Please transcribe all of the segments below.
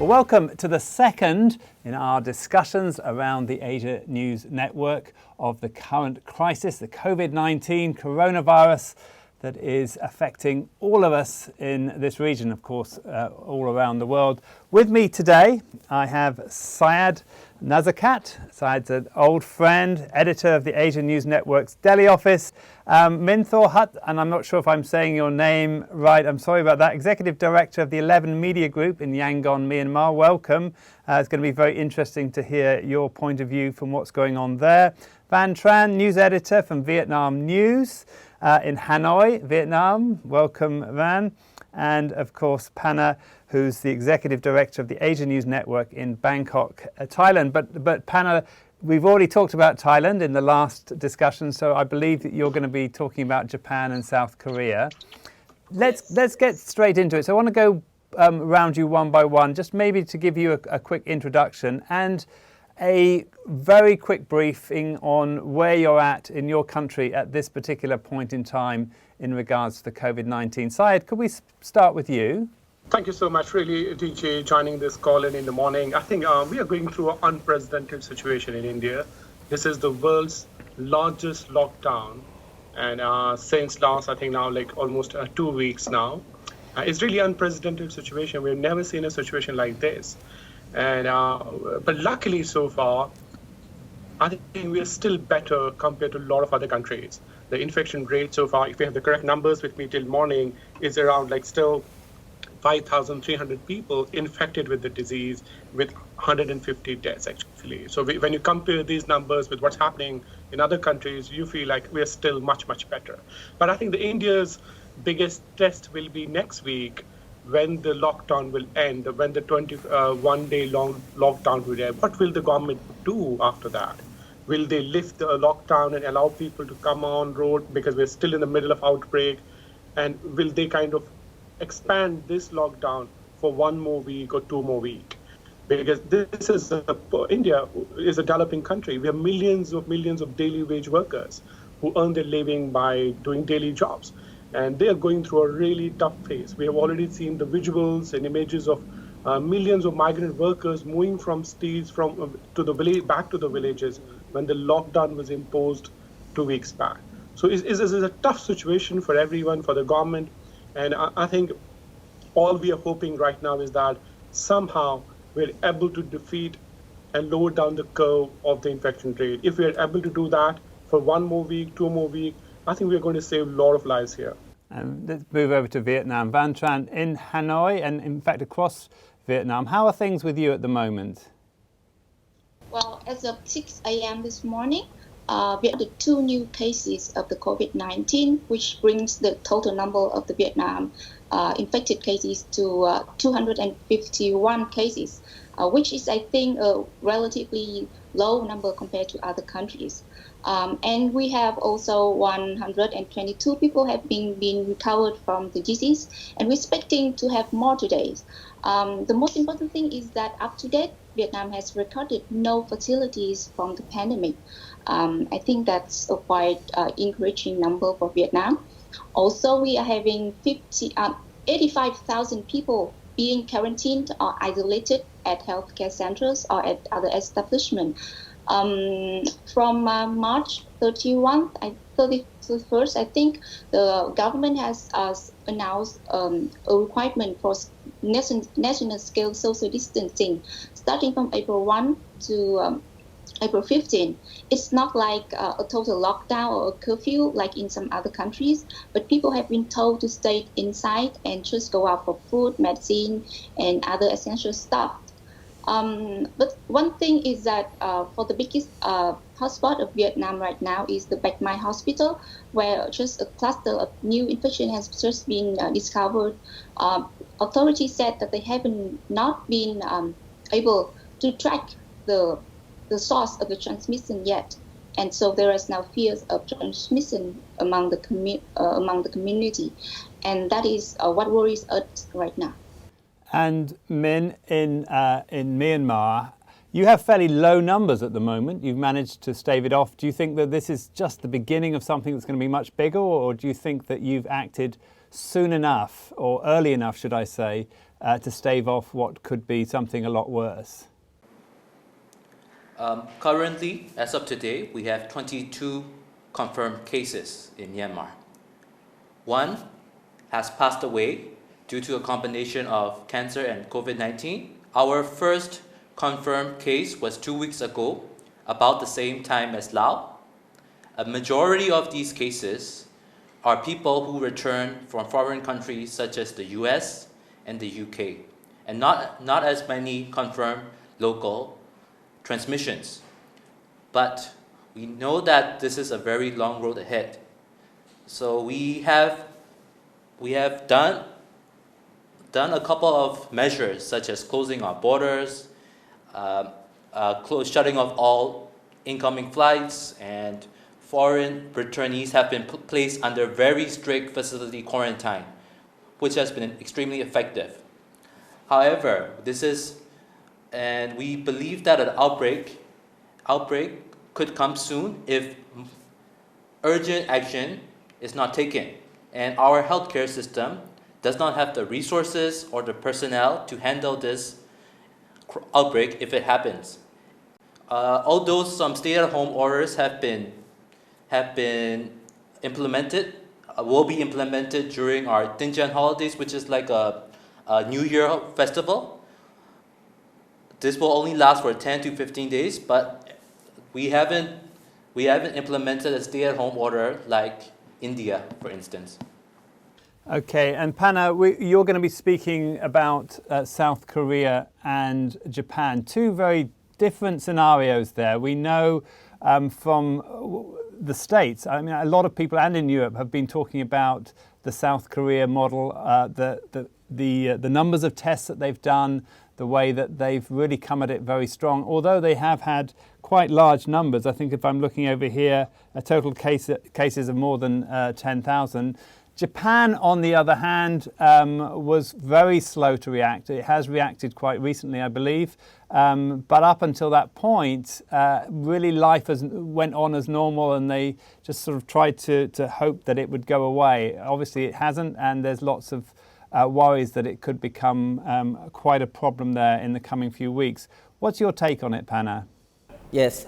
Well, welcome to the second in our discussions around the Asia News Network of the current crisis, the COVID-19 coronavirus that is affecting all of us in this region, of course, all around the world. With me today, I have Syed Nazakat. Syed's an old friend, editor of the Asia News Network's Delhi office. Minthor Hutt, and I'm not sure if I'm saying your name right, I'm sorry about that, Executive Director of the 11 Media Group in Yangon, Myanmar. Welcome. It's going to be very interesting to hear your point of view from what's going on there. Van Tran, News Editor from Vietnam News in Hanoi, Vietnam. Welcome, Van. And of course, Panna, who's the Executive Director of the Asia News Network in Bangkok, Thailand. But Panna, we've already talked about Thailand in the last discussion, so I believe that you're going to be talking about Japan and South Korea. Let's get straight into it. So I want to go around you one by one, just maybe to give you a quick introduction and a very quick briefing on where you're at in your country at this particular point in time in regards to the COVID-19. Syed, could we start with you? Thank you so much, really, DJ, joining this call in the morning. I think we are going through an unprecedented situation in India. This is the world's largest lockdown. And since last, I think now like almost 2 weeks now. It's really unprecedented situation. We've never seen a situation like this. And but luckily so far, I think we are still better compared to a lot of other countries. The infection rate so far, if we have the correct numbers with me till morning, is around like still 5,300 people infected with the disease, with 150 deaths actually. So when you compare these numbers with what's happening in other countries, you feel like we're still much, much better. But I think the India's biggest test will be next week, when the lockdown will end, when the 21-day long lockdown will end. What will the government do after that? Will they lift the lockdown and allow people to come on road because we're still in the middle of outbreak? And will they kind of expand this lockdown for 1 more week or 2 more weeks? Because this is India is a developing country. We have millions of daily wage workers who earn their living by doing daily jobs. And they are going through a really tough phase. We have already seen the visuals and images of millions of migrant workers moving from cities to the village, back to the villages when the lockdown was imposed 2 weeks back. So it's a tough situation for everyone, for the government. And I think all we are hoping right now is that somehow we're able to defeat and lower down the curve of the infection rate. If we are able to do that for 1 more week, 2 more weeks, I think we're going to save a lot of lives here. Let's move over to Vietnam. Van Tran, in Hanoi and in fact across Vietnam, how are things with you at the moment? Well, as of 6 a.m. this morning, we had 2 new cases of the COVID-19, which brings the total number of the Vietnam infected cases to 251 cases, which is, I think, a relatively low number compared to other countries. And we have also 122 people have been recovered from the disease, and we're expecting to have more today. The most important thing is that up to date, Vietnam has recorded no fatalities from the pandemic. I think that's a quite encouraging number for Vietnam. Also, we are having 85,000 people being quarantined or isolated at healthcare centers or at other establishments. From March 31st, I think the government has announced a requirement for national scale social distancing starting from April 1 to April 15. It's not like a total lockdown or a curfew like in some other countries, but people have been told to stay inside and just go out for food, medicine, and other essential stuff. But one thing is that for the biggest hotspot of Vietnam right now is the Bạch Mai Hospital, where just a cluster of new infection has just been discovered. Authorities said that they haven't not been able to track the source of the transmission yet, and so there is now fears of transmission among the community, and that is what worries us right now. And Min, in Myanmar, you have fairly low numbers at the moment. You've managed to stave it off. Do you think that this is just the beginning of something that's going to be much bigger, or do you think that you've acted soon enough, or early enough, should I say, to stave off what could be something a lot worse? Currently, as of today, we have 22 confirmed cases in Myanmar. One has passed away due to a combination of cancer and COVID-19. Our first confirmed case was 2 weeks ago, about the same time as Laos. A majority of these cases are people who return from foreign countries such as the US and the UK, and not as many confirmed local transmissions. But we know that this is a very long road ahead. So we have done a couple of measures such as closing our borders, shutting off all incoming flights, and foreign returnees have been placed under very strict facility quarantine, which has been extremely effective. However, and we believe that an outbreak could come soon if urgent action is not taken, and our healthcare system does not have the resources or the personnel to handle this outbreak if it happens. Although some stay-at-home orders have been implemented, will be implemented during our Dinjan holidays, which is like a New Year festival. This will only last for 10 to 15 days, but we haven't implemented a stay-at-home order like India, for instance. Okay, and Panna, you're going to be speaking about South Korea and Japan, two very different scenarios there. We know from the States, I mean, a lot of people and in Europe have been talking about the South Korea model, the numbers of tests that they've done, the way that they've really come at it very strong, although they have had quite large numbers. I think if I'm looking over here, a total cases of more than 10,000. Japan, on the other hand, was very slow to react. It has reacted quite recently, I believe. But up until that point, really life went on as normal, and they just sort of tried to hope that it would go away. Obviously, it hasn't, and there's lots of worries that it could become quite a problem there in the coming few weeks. What's your take on it, Panna? Yes.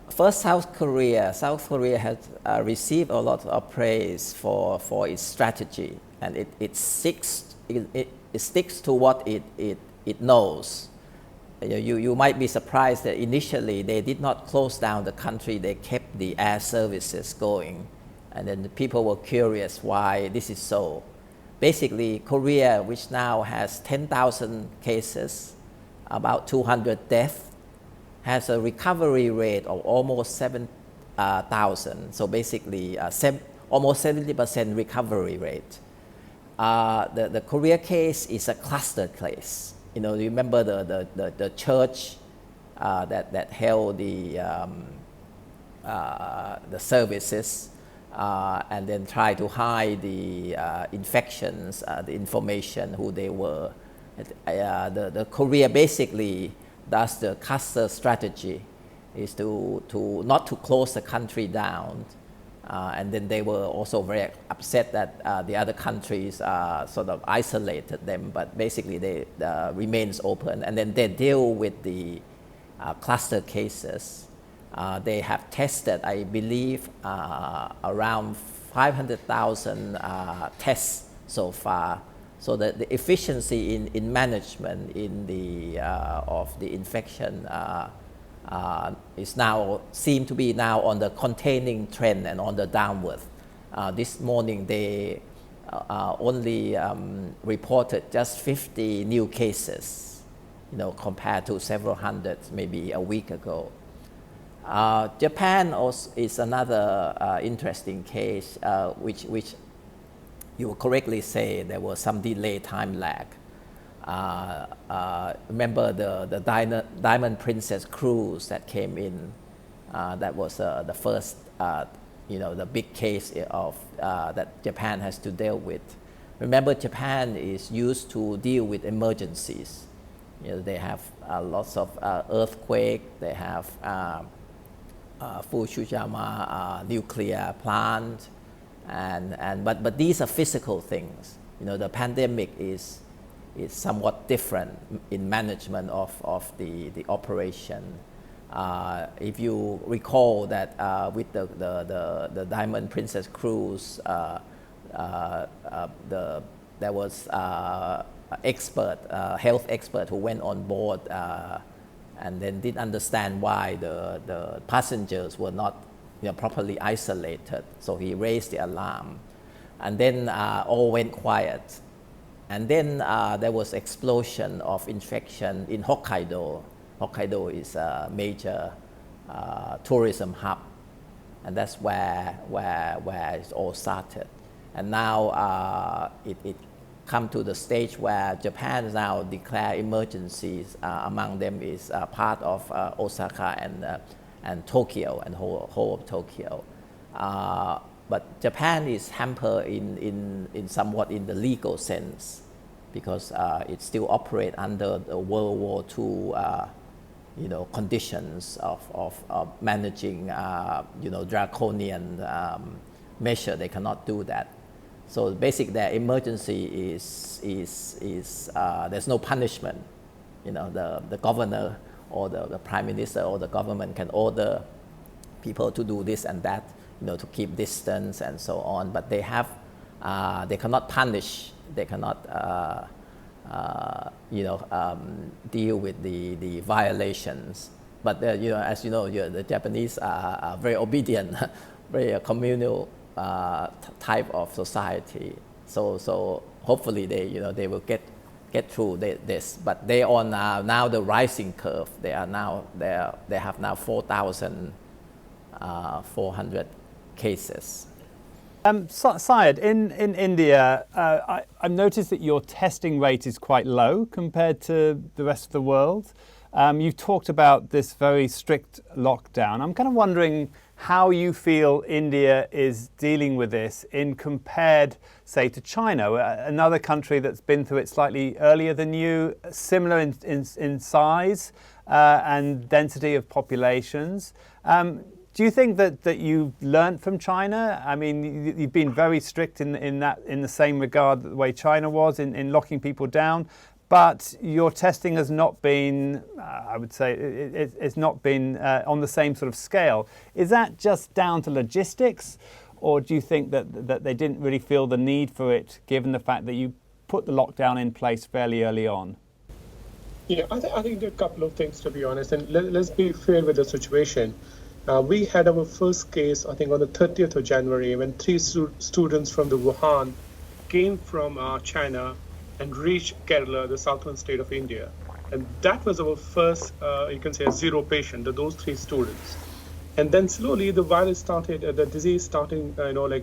First, South Korea. South Korea has received a lot of praise for its strategy, and it sticks to what it knows. You might be surprised that initially they did not close down the country. They kept the air services going, and then the people were curious why this is so. Basically, Korea, which now has 10,000 cases, about 200 deaths, has a recovery rate of almost 7,000. So basically, almost 70% recovery rate. The Korea case is a cluster case. You remember the church that held the services and then try to hide the infections, the information, who they were. The Korea basically does the cluster strategy, is to not to close the country down, and then they were also very upset that the other countries sort of isolated them, but basically they remains open, and then they deal with the cluster cases. They have tested, I believe, around 500,000 tests so far. So the efficiency in management of the infection is now seem to be now on the containing trend and on the downward. This morning they only reported just 50 new cases, compared to several hundred maybe a week ago. Japan also is another interesting case, which you correctly say there was some delay, time lag. Remember the Diamond Princess cruise that came in? That was the first, the big case of that Japan has to deal with. Remember, Japan is used to deal with emergencies. They have lots of earthquake. They have Fukushima nuclear plant. But these are physical things. The pandemic is is somewhat different in management of the operation. If you recall that with the Diamond Princess cruise, there was health expert who went on board and then didn't understand why the passengers were not properly isolated. So he raised the alarm, and then all went quiet. And then there was explosion of infection in Hokkaido. Hokkaido is a major tourism hub, and that's where it all started. And now it come to the stage where Japan now declare emergencies. Among them is part of Osaka and Tokyo and whole of Tokyo. But Japan is hampered in somewhat in the legal sense, because it still operates under the World War II conditions of managing draconian measure. They cannot do that. So basically their emergency is there's no punishment. The governor or the prime minister or the government can order people to do this and that, to keep distance and so on. But they cannot punish. They cannot deal with the violations. But as you know, the Japanese are very obedient, very communal type of society. So hopefully they will get through this. But they are now the rising curve. They have now 4,400 cases. Syed, in India, I've noticed that your testing rate is quite low compared to the rest of the world. You've talked about this very strict lockdown. I'm kind of wondering how you feel India is dealing with this in compared, say, to China, another country that's been through it slightly earlier than you, similar in size and density of populations. Do you think that you've learned from China? I mean, you've been very strict in the same regard the way China was in locking people down, but your testing has not been, I would say, it's not been on the same sort of scale. Is that just down to logistics, or do you think that they didn't really feel the need for it, given the fact that you put the lockdown in place fairly early on? Yeah, I think there are a couple of things, to be honest, and let's be fair with the situation. We had our first case, I think, on the 30th of January, when 3 students from the Wuhan came from China and reached Kerala, the southern state of India. And that was our first, you can say, 0 patient, those 3 students. And then slowly the virus started, the disease starting,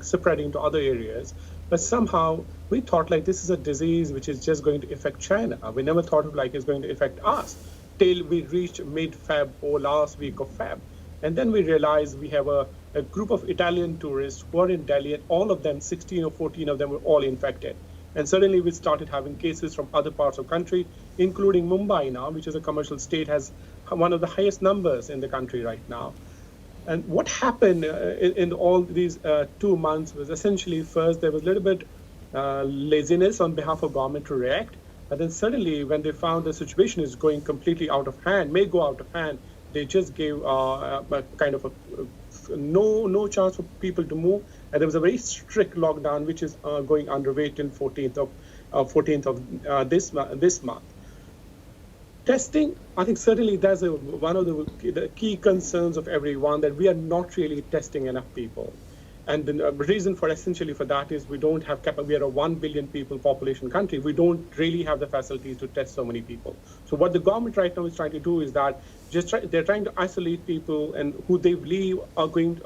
spreading to other areas. But somehow we thought this is a disease which is just going to affect China. We never thought of it's going to affect us till we reached mid-Feb or last week of Feb. And then we realized we have a group of Italian tourists who are in Delhi, and all of them, 16 or 14 of them, were all infected. And suddenly we started having cases from other parts of the country, including Mumbai now, which is a commercial state, has one of the highest numbers in the country right now. And what happened in all these 2 months was essentially, first, there was a little bit laziness on behalf of government to react. And then suddenly, when they found the situation is going completely out of hand, may go out of hand, they just gave a kind of no chance for people to move. And there was a very strict lockdown, which is going underway till 14th of this month. Testing, I think certainly that's one of the key concerns of everyone, that we are not really testing enough people. And the reason essentially for that is we don't have we are a 1 billion people population country. We don't really have the facilities to test so many people. So what the government right now is trying to do is that they're trying to isolate people and who they believe are going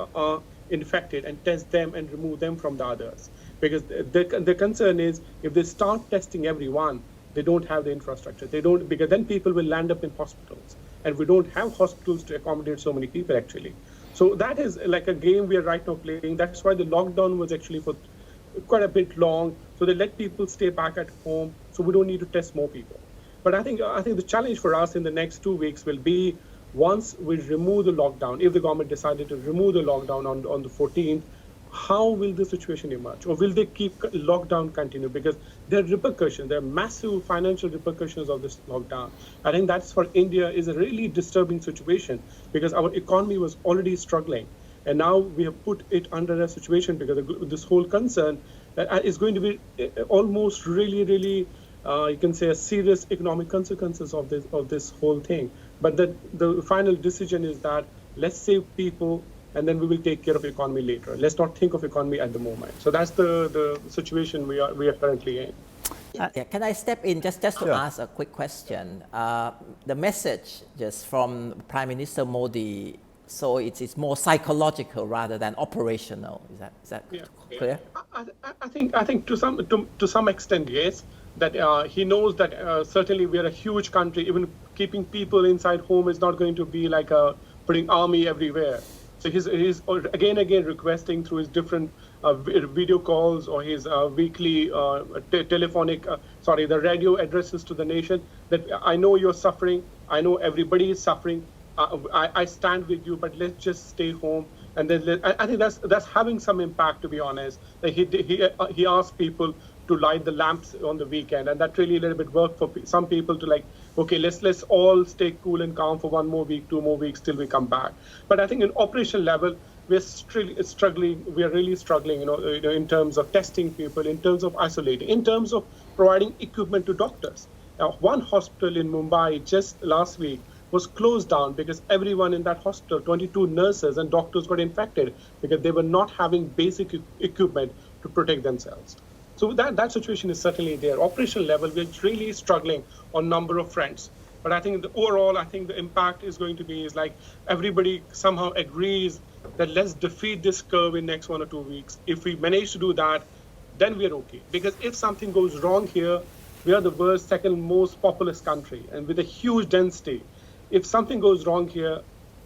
infected and test them and remove them from the others. Because the concern is if they start testing everyone, they don't have the infrastructure. Because then people will land up in hospitals, and we don't have hospitals to accommodate so many people actually. So that is like a game we are right now playing. That's why the lockdown was actually for quite a bit long. So they let people stay back at home, so we don't need to test more people. But I think the challenge for us in the next 2 weeks will be, once we remove the lockdown, if the government decided to remove the lockdown on the 14th, how will the situation emerge, or will they keep lockdown continue? Because there are repercussions, there are massive financial repercussions of this lockdown. I think that's for India is a really disturbing situation, because our economy was already struggling, and now we have put it under a situation because of this whole concern is going to be almost really you can say a serious economic consequences of this whole thing. But the final decision is that let's save people, and then we will take care of economy later. Let's not think of economy at the moment. So that's the situation we are currently in. Yeah, can I step in just to ask a quick question? The message just from Prime Minister Modi, so it's more psychological rather than operational. Is that clear? I think to some extent, yes. That he knows that certainly we are a huge country. Even keeping people inside home is not going to be like putting army everywhere. So he's again requesting through his different video calls or his weekly the radio addresses to the nation that I know you're suffering. I know everybody is suffering. I stand with you, but let's just stay home. And then I think that's having some impact, to be honest. That he asked people to light the lamps on the weekend, and that really a little bit worked for some people to like, okay, let's all stay cool and calm for 1 more week, 2 more weeks till we come back. But I think in operational level, we're struggling. We are really struggling, in terms of testing people, in terms of isolating, in terms of providing equipment to doctors. Now, one hospital in Mumbai just last week was closed down because everyone in that hospital, 22 nurses and doctors, got infected because they were not having basic equipment to protect themselves. So that situation is certainly there. Operational level, we're really struggling on number of fronts. But I think overall, I think the impact is going to be is like everybody somehow agrees that let's defeat this curve in next 1 or 2 weeks. If we manage to do that, then we're okay. Because if something goes wrong here, we are the world's second most populous country, and with a huge density. If something goes wrong here,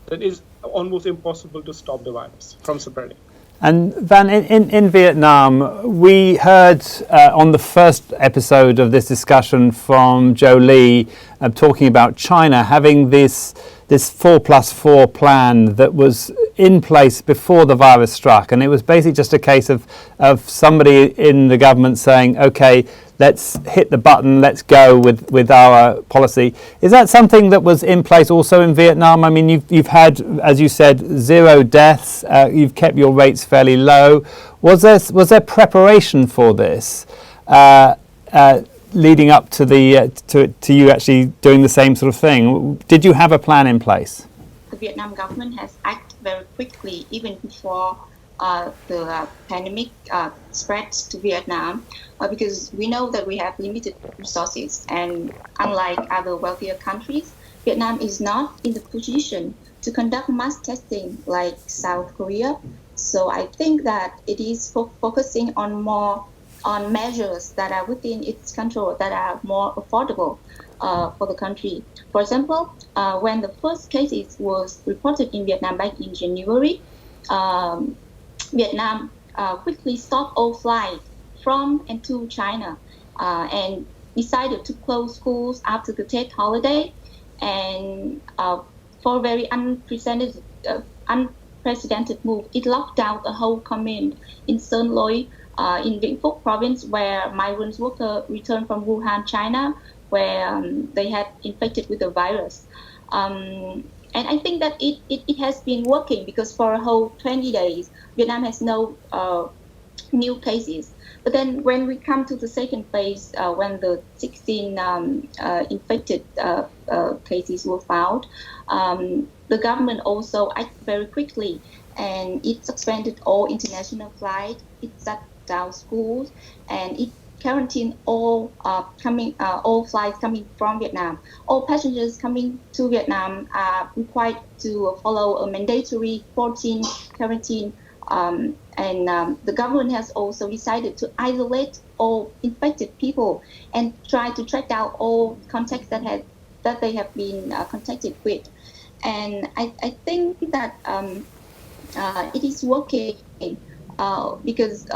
then it's almost impossible to stop the virus from spreading. And Van, in Vietnam, we heard on the first episode of this discussion from Joe Lee talking about China having this 4+4 plan that was in place before the virus struck. And it was basically just a case of somebody in the government saying, okay, let's hit the button, let's go with our policy. Is that something that was in place also in Vietnam? I mean, you've had, as you said, 0 deaths. You've kept your rates fairly low. Was there preparation for this leading up to to you actually doing the same sort of thing? Did you have a plan in place? The Vietnam government has acted very quickly, even before the pandemic spread to Vietnam, because we know that we have limited resources, and unlike other wealthier countries, Vietnam is not in the position to conduct mass testing like South Korea. So I think that it is focusing on measures that are within its control, that are more affordable for the country. For example, when the first cases was reported in Vietnam back in January, Vietnam quickly stopped all flights from and to China and decided to close schools after the Tet holiday. And for a very unprecedented move, it locked down the whole commune in Sơn Lôi, in Vĩnh Phúc province, where migrant workers returned from Wuhan, China, where they had infected with the virus. And I think that it has been working, because for a whole 20 days, Vietnam has no new cases. But then when we come to the second phase, when the 16 infected cases were found, the government also acted very quickly, and it suspended all international flights, it shut down schools, and it quarantined all flights coming from Vietnam. All passengers coming to Vietnam are required to follow a mandatory 14 quarantine. And the government has also decided to isolate all infected people and try to track down all contacts that they have been contacted with. And I think that it is working because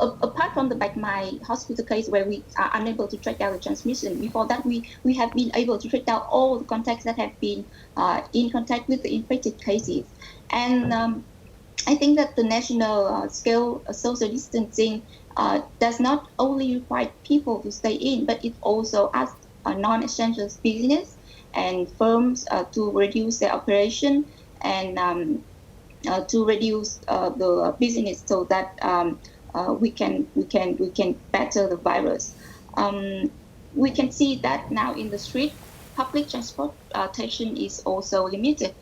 apart from the Bạch Mai hospital case where we are unable to track down the transmission, before that we have been able to track down all the contacts that have been in contact with the infected cases. And I think that the national scale social distancing does not only require people to stay in, but it also asks non-essential business and firms to reduce their operation and to reduce the business so that we can battle the virus. We can see that now in the street, public transportation is also limited.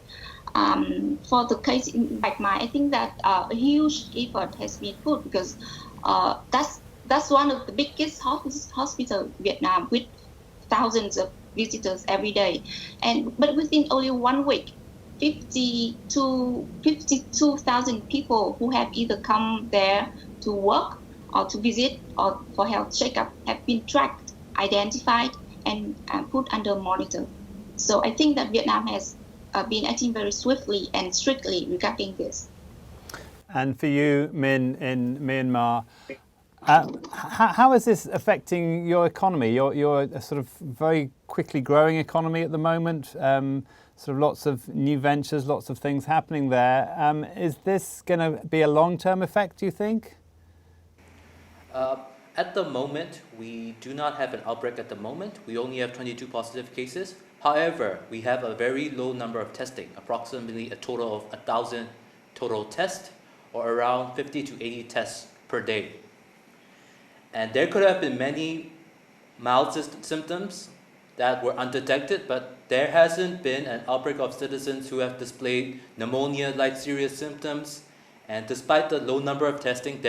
For the case in Bạch Mai, I think that a huge effort has been put because that's one of the biggest hospital in Vietnam with thousands of visitors every day. But within only 1 week, 52,000 people who have either come there to work or to visit or for health checkup have been tracked, identified, and put under monitor. So I think that Vietnam has been acting very swiftly and strictly regarding this. And for you, Min, in Myanmar, how is this affecting your economy? You're a sort of very quickly growing economy at the moment. Sort of lots of new ventures, lots of things happening there. Is this going to be a long-term effect, do you think? At the moment, we do not have an outbreak at the moment. We only have 22 positive cases. However, we have a very low number of testing, approximately a total of 1,000 total tests, or around 50 to 80 tests per day. And there could have been many mild symptoms that were undetected, but there hasn't been an outbreak of citizens who have displayed pneumonia-like serious symptoms. And despite the low number of testing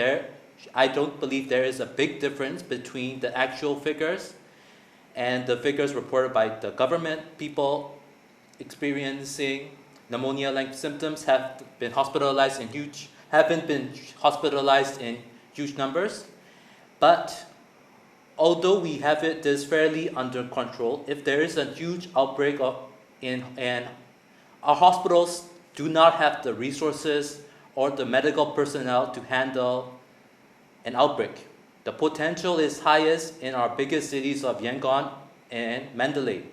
I don't believe there is a big difference between the actual figures and the figures reported by the government. People experiencing pneumonia-like symptoms haven't been hospitalized in huge numbers. But although we have this fairly under control, if there is a huge outbreak and our hospitals do not have the resources or the medical personnel to handle an outbreak. The potential is highest in our biggest cities of Yangon and Mandalay.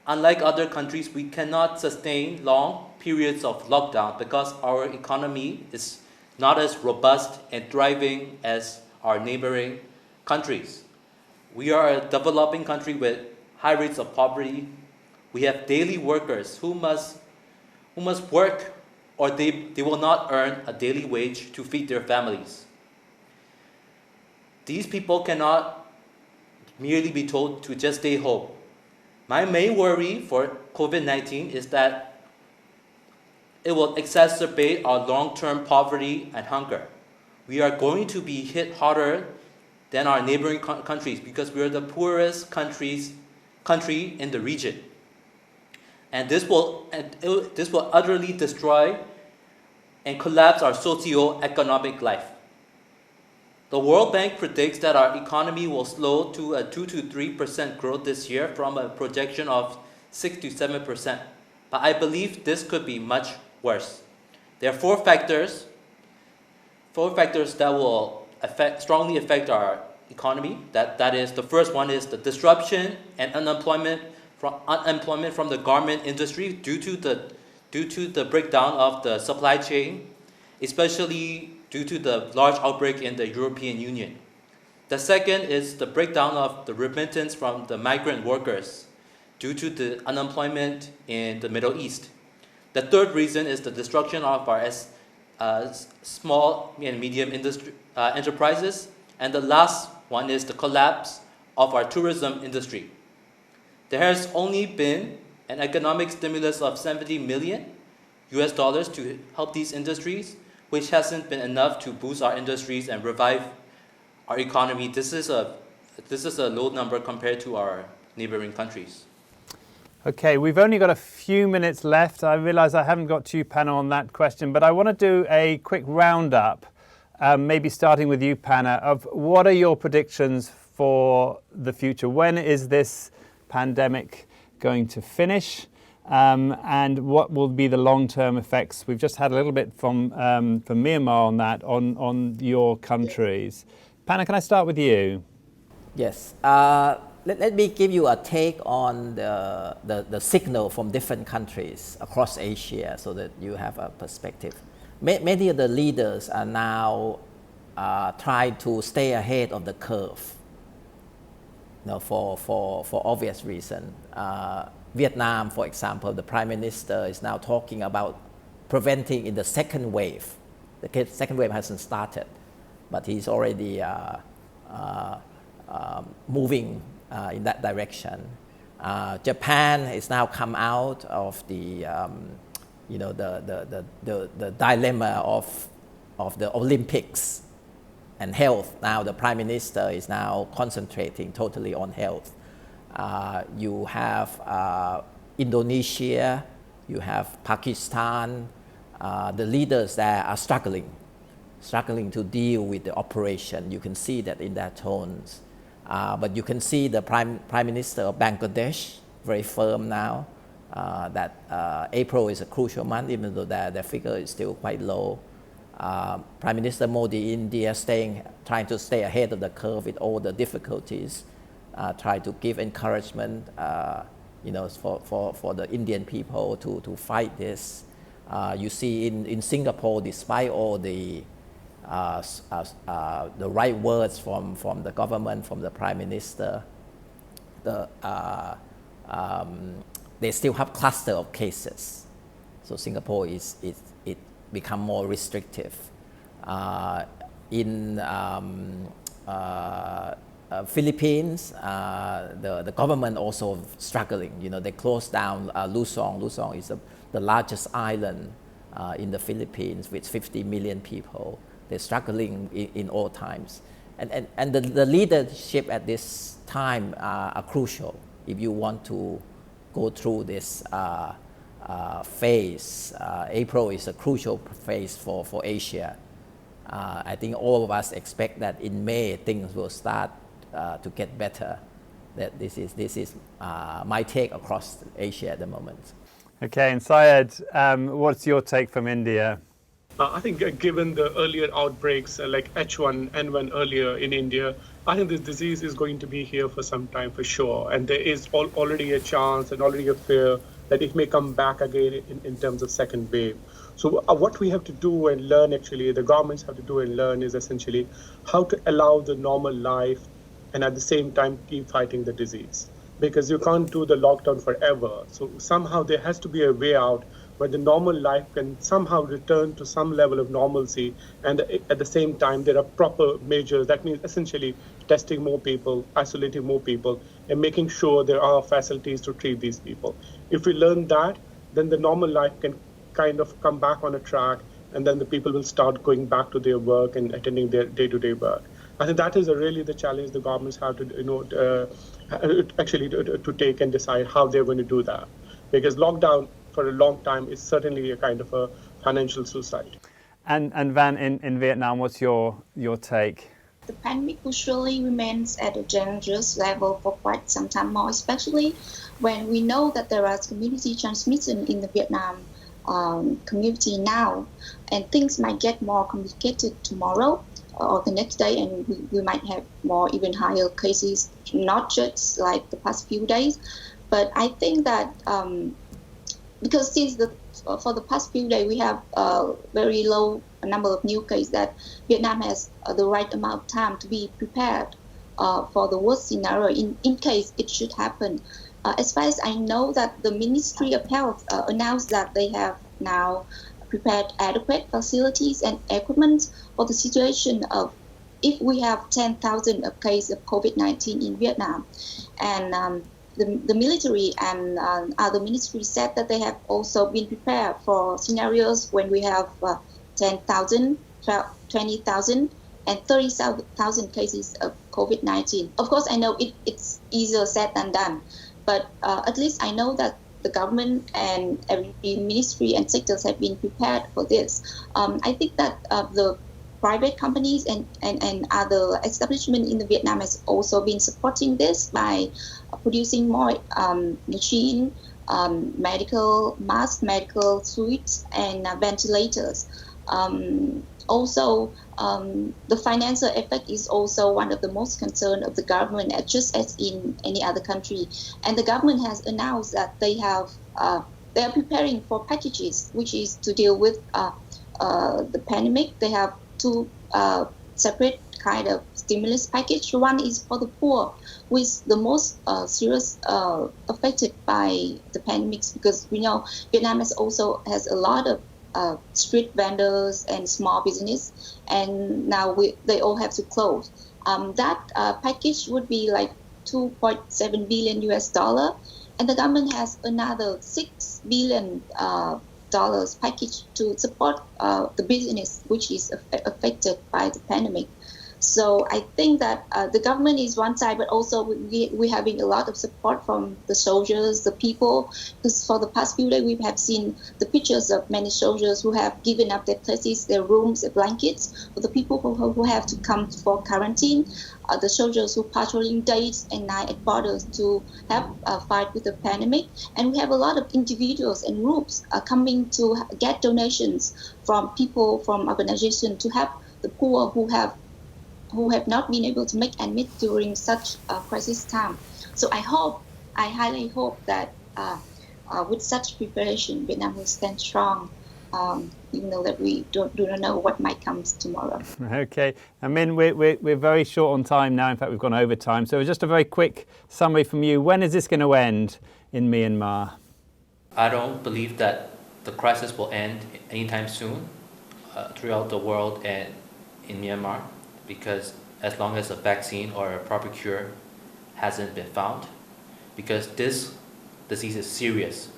Unlike other countries, we cannot sustain long periods of lockdown because our economy is not as robust and thriving as our neighboring countries. We are a developing country with high rates of poverty. We have daily workers who must work or they will not earn a daily wage to feed their families. These people cannot merely be told to just stay home. My main worry for COVID-19 is that it will exacerbate our long-term poverty and hunger. We are going to be hit harder than our neighboring countries because we are the poorest country in the region. And this will utterly destroy and collapse our socio-economic life. The World Bank predicts that our economy will slow to a 2 to 3% growth this year from a projection of 6 to 7%. But I believe this could be much worse. There are four factors that will strongly affect our economy. That is, the first one is the disruption and unemployment from the garment industry due to the breakdown of the supply chain, especially due to the large outbreak in the European Union. The second is the breakdown of the remittance from the migrant workers due to the unemployment in the Middle East. The third reason is the destruction of our small and medium enterprises. And the last one is the collapse of our tourism industry. There has only been an economic stimulus of $70 million to help these industries, which hasn't been enough to boost our industries and revive our economy. This is a low number compared to our neighboring countries. Okay, we've only got a few minutes left. I realise I haven't got to you, Panna, on that question, but I want to do a quick roundup, maybe starting with you, Panna, of what are your predictions for the future? When is this pandemic going to finish? And what will be the long-term effects? We've just had a little bit from Myanmar on that, on your countries. Panna, can I start with you? Yes. Let me give you a take on the signal from different countries across Asia so that you have a perspective. many of the leaders are now trying to stay ahead of the curve, for obvious reason. Vietnam, for example, the Prime Minister is now talking about preventing in the second wave. The second wave hasn't started, but he's already moving in that direction. Japan has now come out of the dilemma of the Olympics and health. Now the Prime Minister is now concentrating totally on health. You have Indonesia, you have Pakistan. The leaders there are struggling to deal with the operation. You can see that in their tones. But you can see the Prime Minister of Bangladesh very firm now that April is a crucial month, even though their figure is still quite low. Prime Minister Modi, India, trying to stay ahead of the curve with all the difficulties, try to give encouragement, for the Indian people to fight this. You see in Singapore, despite all the right words from the government, from the Prime Minister, they still have cluster of cases. So Singapore it become more restrictive. In Philippines, the government also struggling. They closed down Luzon. Luzon is the largest island in the Philippines with 50 million people. They're struggling in all times. And the leadership at this time are crucial if you want to go through this phase. April is a crucial phase for Asia. I think all of us expect that in May things will start to get better. That this is my take across Asia at the moment. Okay, and Syed, what's your take from India? I think given the earlier outbreaks like H1N1 earlier in India, I think this disease is going to be here for some time for sure. And there is already a chance and already a fear that it may come back again in terms of second wave. So what we have to do and learn, actually, the governments have to do and learn is essentially how to allow the normal life and at the same time keep fighting the disease. Because you can't do the lockdown forever. So somehow there has to be a way out where the normal life can somehow return to some level of normalcy, and at the same time there are proper measures. That means essentially testing more people, isolating more people, and making sure there are facilities to treat these people. If we learn that, then the normal life can kind of come back on a track, and then the people will start going back to their work and attending their day-to-day work. I think that is really the challenge the governments have to, to take and decide how they're going to do that. Because lockdown for a long time is certainly a kind of a financial suicide. And Van, in Vietnam, what's your take? The pandemic usually remains at a dangerous level for quite some time more, especially when we know that there is community transmission in the Vietnam community now, and things might get more complicated tomorrow or the next day, and we might have more even higher cases, not just like the past few days. But I think that because for the past few days we have a very low number of new cases, that Vietnam has the right amount of time to be prepared for the worst scenario in case it should happen. As far as I know, that the Ministry of Health announced that they have now prepared adequate facilities and equipment for the situation of if we have 10,000 cases of COVID-19 in Vietnam. And the military and other ministries said that they have also been prepared for scenarios when we have 10,000, 20,000, and 30,000 cases of COVID-19. Of course, I know it's easier said than done, but at least I know that the government and every ministry and sectors have been prepared for this. I think that the private companies and other establishments in Vietnam has also been supporting this by producing more machine, medical masks, medical suites, and ventilators. Also, the financial effect is also one of the most concern of the government, just as in any other country. And the government has announced that they are preparing for packages, which is to deal with the pandemic, they have two separate kind of stimulus package. One is for the poor, who is the most serious affected by the pandemics, because we know Vietnam also has a lot of street vendors and small business, and now they all have to close. That package would be like 2.7 billion US dollar, and the government has another $6 billion dollars package to support the business which is affected by the pandemic. So I think that the government is one side, but also we're having a lot of support from the soldiers, the people, because for the past few days we have seen the pictures of many soldiers who have given up their places, their rooms, their blankets, for the people who have to come for quarantine, the soldiers who patrolling days and night at borders to have a fight with the pandemic. And we have a lot of individuals and groups coming to get donations from people, from organizations, to help the poor who have not been able to make ends meet during such a crisis time. So I highly hope that with such preparation, Vietnam will stand strong, even though that we do not know what might come tomorrow. Okay, I mean, we're very short on time now. In fact, we've gone over time. So just a very quick summary from you. When is this going to end in Myanmar? I don't believe that the crisis will end anytime soon throughout the world and in Myanmar, because as long as a vaccine or a proper cure hasn't been found, because this disease is serious,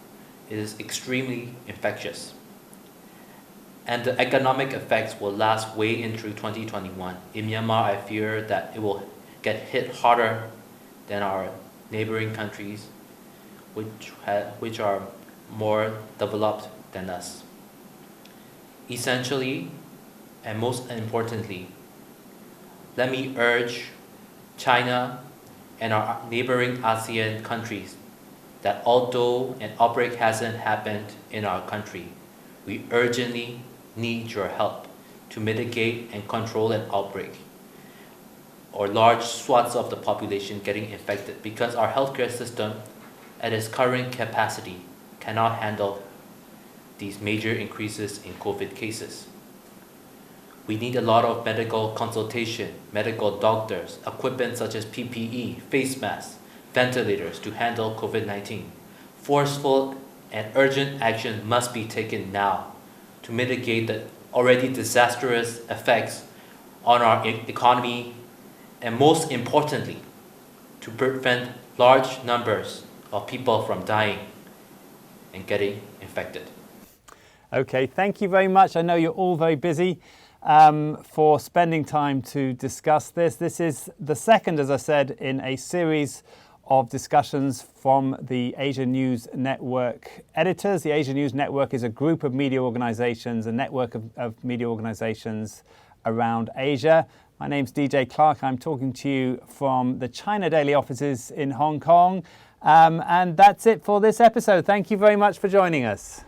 it is extremely infectious, and the economic effects will last way into 2021. In Myanmar, I fear that it will get hit harder than our neighboring countries, which are more developed than us. Essentially, and most importantly, let me urge China and our neighboring ASEAN countries that although an outbreak hasn't happened in our country, we urgently need your help to mitigate and control an outbreak or large swaths of the population getting infected, because our healthcare system at its current capacity cannot handle these major increases in COVID cases. We need a lot of medical consultation, medical doctors, equipment such as PPE, face masks, ventilators to handle COVID-19. Forceful and urgent action must be taken now to mitigate the already disastrous effects on our economy, and most importantly, to prevent large numbers of people from dying and getting infected. Okay, thank you very much. I know you're all very busy. For spending time to discuss this. This is the second, as I said, in a series of discussions from the Asia News Network editors. The Asia News Network is a group of media organisations, a network of media organisations around Asia. My name's DJ Clark. I'm talking to you from the China Daily offices in Hong Kong. And that's it for this episode. Thank you very much for joining us.